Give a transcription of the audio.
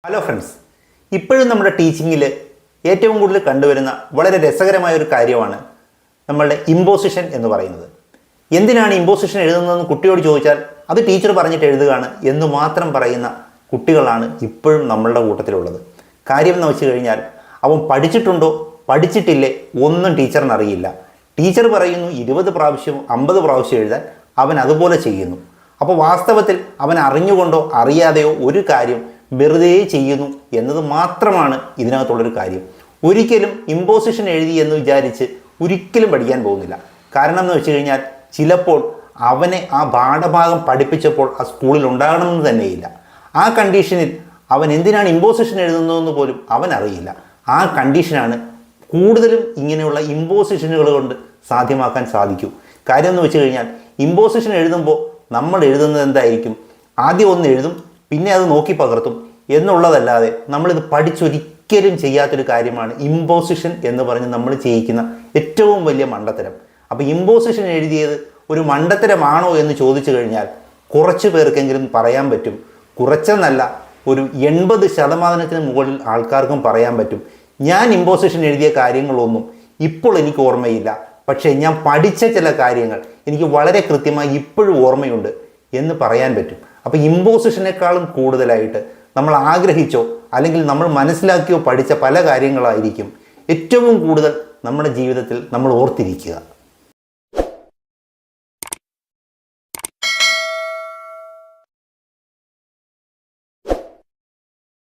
Hello friends, ഇപ്പോഴും നമ്മുടെ ടീച്ചിങ്ങിൽ ഏറ്റവും കൂടുതൽ കണ്ടുവരുന്ന വളരെ രസകരമായ ഒരു കാര്യമാണ് നമ്മളുടെ ഇമ്പോസിഷൻ എന്ന് പറയുന്നത്. എന്തിനാണ് ഇമ്പോസിഷൻ എഴുതുന്നതെന്ന് കുട്ടിയോട് ചോദിച്ചാൽ അത് ടീച്ചർ പറഞ്ഞിട്ട് എഴുതുകയാണ് എന്ന് മാത്രം പറയുന്ന കുട്ടികളാണ് ഇപ്പോഴും നമ്മളുടെ കൂട്ടത്തിലുള്ളത്. കാര്യം എന്ന് വെച്ച് കഴിഞ്ഞാൽ അവൻ പഠിച്ചിട്ടുണ്ടോ പഠിച്ചിട്ടില്ലേ ഒന്നും ടീച്ചറിന് അറിയില്ല. ടീച്ചർ പറയുന്നു 20 പ്രാവശ്യം 50 പ്രാവശ്യം എഴുതാൻ, അവൻ അതുപോലെ ചെയ്യുന്നു. അപ്പോൾ വാസ്തവത്തിൽ അവൻ അറിഞ്ഞുകൊണ്ടോ അറിയാതെയോ ഒരു കാര്യം വെറുതെ ചെയ്യുന്നു എന്നത് മാത്രമാണ് ഇതിനകത്തുള്ളൊരു കാര്യം. ഒരിക്കലും ഇമ്പോസിഷൻ എഴുതി എന്ന് വിചാരിച്ച് ഒരിക്കലും പഠിക്കാൻ പോകുന്നില്ല. കാരണം എന്ന് വെച്ച് കഴിഞ്ഞാൽ ചിലപ്പോൾ അവനെ ആ പാഠഭാഗം പഠിപ്പിച്ചപ്പോൾ ആ സ്കൂളിൽ ഉണ്ടാകണമെന്ന് തന്നെയില്ല. ആ കണ്ടീഷനിൽ അവൻ എന്തിനാണ് ഇമ്പോസിഷൻ എഴുതുന്നതെന്ന് പോലും അവൻ അറിയില്ല. ആ കണ്ടീഷനാണ് കൂടുതലും ഇങ്ങനെയുള്ള ഇമ്പോസിഷനുകൾ കൊണ്ട് സാധ്യമാക്കാൻ സാധിക്കൂ. കാര്യം എന്ന് വെച്ച് കഴിഞ്ഞാൽ ഇമ്പോസിഷൻ എഴുതുമ്പോൾ നമ്മൾ എഴുതുന്നത് എന്തായിരിക്കും? ആദ്യം ഒന്ന് എഴുതും, പിന്നെ അത് നോക്കി പകർത്തും എന്നുള്ളതല്ലാതെ നമ്മളിത് പഠിച്ചൊരിക്കലും ചെയ്യാത്തൊരു കാര്യമാണ് ഇമ്പോസിഷൻ എന്ന് പറഞ്ഞ് നമ്മൾ ചെയ്യിക്കുന്ന ഏറ്റവും വലിയ മണ്ടത്തരം. അപ്പോൾ ഇമ്പോസിഷൻ എഴുതിയത് ഒരു മണ്ടത്തരമാണോ എന്ന് ചോദിച്ചു കഴിഞ്ഞാൽ കുറച്ച് പേർക്കെങ്കിലും പറയാൻ പറ്റും. കുറച്ചെന്നല്ല, ഒരു 80% മുകളിൽ ആൾക്കാർക്കും പറയാൻ പറ്റും. ഞാൻ ഇമ്പോസിഷൻ എഴുതിയ കാര്യങ്ങളൊന്നും ഇപ്പോൾ എനിക്ക് ഓർമ്മയില്ല, പക്ഷേ ഞാൻ പഠിച്ച ചില കാര്യങ്ങൾ എനിക്ക് വളരെ കൃത്യമായി ഇപ്പോഴും ഓർമ്മയുണ്ട് എന്ന് പറയാൻ പറ്റും. അപ്പോൾ ഇമ്പോസിഷനേക്കാളും കൂടുതലായിട്ട് നമ്മൾ ആഗ്രഹിച്ചോ അല്ലെങ്കിൽ നമ്മൾ മനസ്സിലാക്കിയോ പഠിച്ച പല കാര്യങ്ങളായിരിക്കും ഏറ്റവും കൂടുതൽ നമ്മുടെ ജീവിതത്തിൽ നമ്മൾ ഓർത്തിരിക്കുക.